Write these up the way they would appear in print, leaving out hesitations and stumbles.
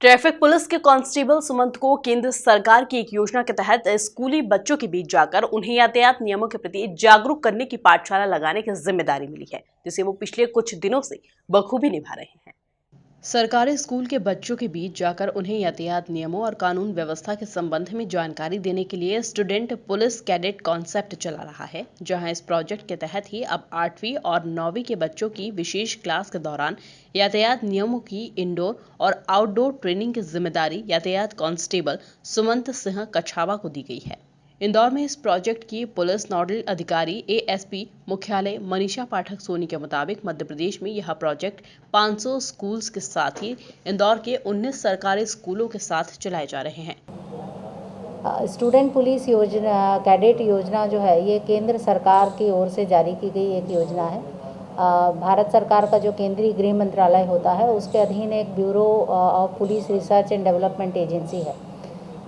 Traffic police के constable Sumant को केंद्र सरकार की एक योजना के तहत स्कूली बच्चों के बीच जाकर उन्हें यातायात नियमों के प्रति जागरूक करने की पाठशाला लगाने की जिम्मेदारी मिली है, जिसे वो पिछले कुछ दिनों से बखूबी निभा रहे हैं। सरकारी स्कूल के बच्चों के बीच जाकर उन्हें यातायात नियमों और कानून व्यवस्था के संबंध में जानकारी देने के लिए स्टूडेंट पुलिस कैडेट कॉन्सेप्ट चला रहा है, जहां इस प्रोजेक्ट के तहत ही अब 8वीं और 9वीं के बच्चों की विशेष क्लास के दौरान यातायात नियमों की इंडोर और आउटडोर ट्रेनिंग की जिम्मेदारी यातायात कांस्टेबल सुमंत सिंह कछावा को दी गई है। इंदौर में इस प्रोजेक्ट की पुलिस नोडल अधिकारी एएसपी मुख्यालय मनीषा पाठक सोनी के मुताबिक मध्य प्रदेश में यह प्रोजेक्ट 500 स्कूल्स के साथ ही इंदौर के 19 सरकारी स्कूलों के साथ चलाए जा रहे हैं। स्टूडेंट पुलिस योजना कैडेट योजना जो है ये केंद्र सरकार की ओर से जारी की गई एक योजना है। भारत सरकार का जो केंद्रीय गृह मंत्रालय होता है उसके अधीन एक bureau of police research and development agency है।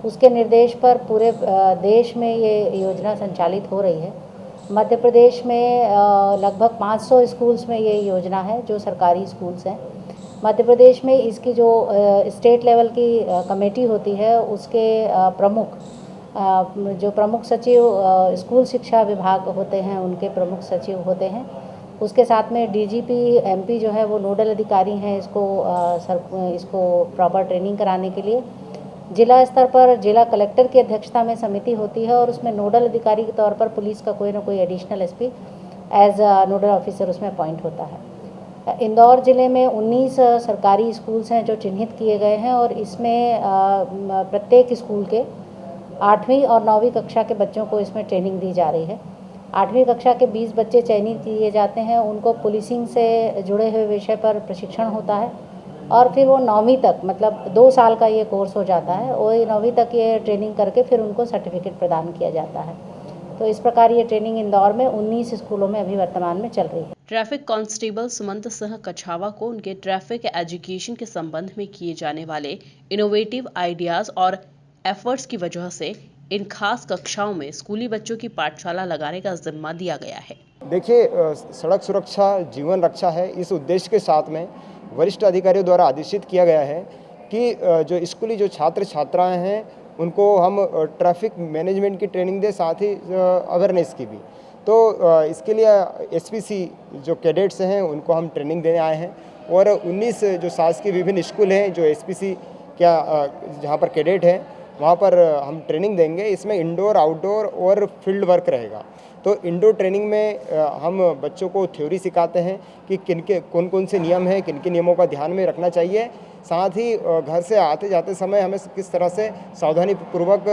उसके निर्देश पर पूरे देश में ये योजना संचालित हो रही है। मध्य प्रदेश में लगभग 500 स्कूल्स में ये योजना है जो सरकारी स्कूल्स हैं। मध्य प्रदेश में इसकी जो स्टेट लेवल की कमेटी होती है उसके जो प्रमुख सचिव स्कूल शिक्षा विभाग होते हैं उनके प्रमुख सचिव होते हैं। उसके साथ में डीजीपी एमपी जो है वो नोडल अधिकारी हैं इसको प्रॉपर ट्रेनिंग कराने के लिए। जिला स्तर पर जिला कलेक्टर की अध्यक्षता में समिति होती है और उसमें नोडल अधिकारी के तौर पर पुलिस का कोई ना कोई additional SP as nodal officer उसमें अपॉइंट होता है। इंदौर ज़िले में 19 सरकारी स्कूल्स हैं जो चिन्हित किए गए हैं और इसमें प्रत्येक स्कूल के 8वीं और 9वीं कक्षा के बच्चों को इसमें ट्रेनिंग दी जा रही है। 8वीं कक्षा के 20 बच्चे चयनित किए जाते हैं, उनको पुलिसिंग से जुड़े हुए विषय पर प्रशिक्षण होता है और फिर वो 9वीं तक मतलब 2 साल का ये कोर्स हो जाता है और 9वीं तक ये ट्रेनिंग करके फिर उनको सर्टिफिकेट प्रदान किया जाता है। तो इस प्रकार ये ट्रेनिंग इंदौर में 19 स्कूलों में अभी वर्तमान में चल रही है। ट्रैफिक कांस्टेबल सुमंत सिंह कछावा को उनके ट्रैफिक एजुकेशन के संबंध में किए जाने वाले इनोवेटिव आइडियाज और एफर्ट्स की वजह से इन खास कक्षाओं में स्कूली बच्चों की पाठशाला लगाने का जिम्मा दिया गया है। देखिए, सड़क सुरक्षा जीवन रक्षा है। इस उद्देश्य के साथ में वरिष्ठ अधिकारियों द्वारा आदेशित किया गया है कि जो स्कूली जो छात्र छात्राएं हैं उनको हम ट्रैफिक मैनेजमेंट की ट्रेनिंग दें, साथ ही अवेयरनेस की भी। तो इसके लिए एसपीसी जो कैडेट्स हैं उनको हम ट्रेनिंग देने आए हैं और 19 जो शासकीय विभिन्न स्कूल हैं जो एसपीसी क्या जहाँ पर कैडेट हैं वहाँ पर हम ट्रेनिंग देंगे। इसमें इंडोर आउटडोर और फील्ड वर्क रहेगा। तो इंडोर ट्रेनिंग में हम बच्चों को थ्योरी सिखाते हैं कि कौन कौन से नियम हैं, किन किन नियमों का ध्यान में रखना चाहिए। साथ ही घर से आते जाते समय हमें किस तरह से सावधानीपूर्वक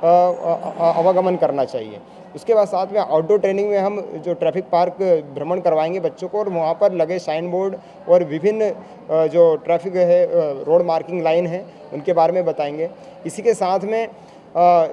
आवागमन करना चाहिए। उसके बाद साथ में आउटडोर ट्रेनिंग में हम जो ट्रैफिक पार्क भ्रमण करवाएंगे बच्चों को और वहाँ पर लगे साइन बोर्ड और विभिन्न जो ट्रैफिक है रोड मार्किंग लाइन है उनके बारे में बताएंगे। इसी के साथ में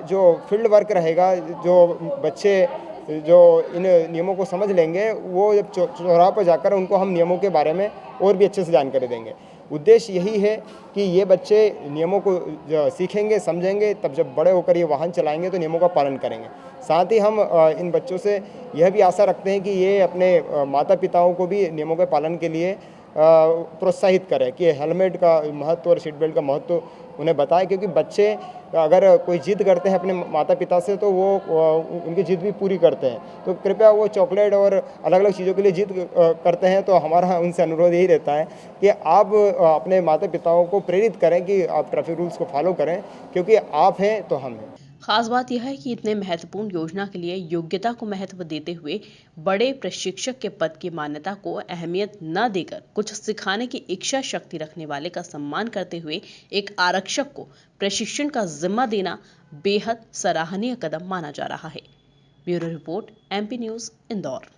जो फील्ड वर्क रहेगा, जो बच्चे जो इन नियमों को समझ लेंगे वो जब चौराहे पर जाकर उनको हम नियमों के बारे में और भी अच्छे से जानकारी देंगे। उद्देश्य यही है कि ये बच्चे नियमों को सीखेंगे, समझेंगे, तब जब बड़े होकर ये वाहन चलाएंगे तो नियमों का पालन करेंगे। साथ ही हम इन बच्चों से यह भी आशा रखते हैं कि ये अपने माता पिताओं को भी नियमों के पालन के लिए प्रोत्साहित करें कि हेलमेट का महत्व और सीट बेल्ट का महत्व उन्हें बताएं, क्योंकि बच्चे अगर कोई जिद करते हैं अपने माता पिता से तो वो उनकी जिद भी पूरी करते हैं। तो कृपया वो चॉकलेट और अलग अलग चीज़ों के लिए जिद करते हैं तो हमारा उनसे अनुरोध यही रहता है कि आप अपने माता पिताओं को प्रेरित करें कि आप ट्रैफिक रूल्स को फॉलो करें, क्योंकि आप हैं तो हम हैं। खास बात यह है कि इतने महत्वपूर्ण योजना के लिए योग्यता को महत्व देते हुए बड़े प्रशिक्षक के पद की मान्यता को अहमियत न देकर कुछ सिखाने की इच्छा शक्ति रखने वाले का सम्मान करते हुए एक आरक्षक को प्रशिक्षण का जिम्मा देना बेहद सराहनीय कदम माना जा रहा है। Bureau report, MP news, Indore.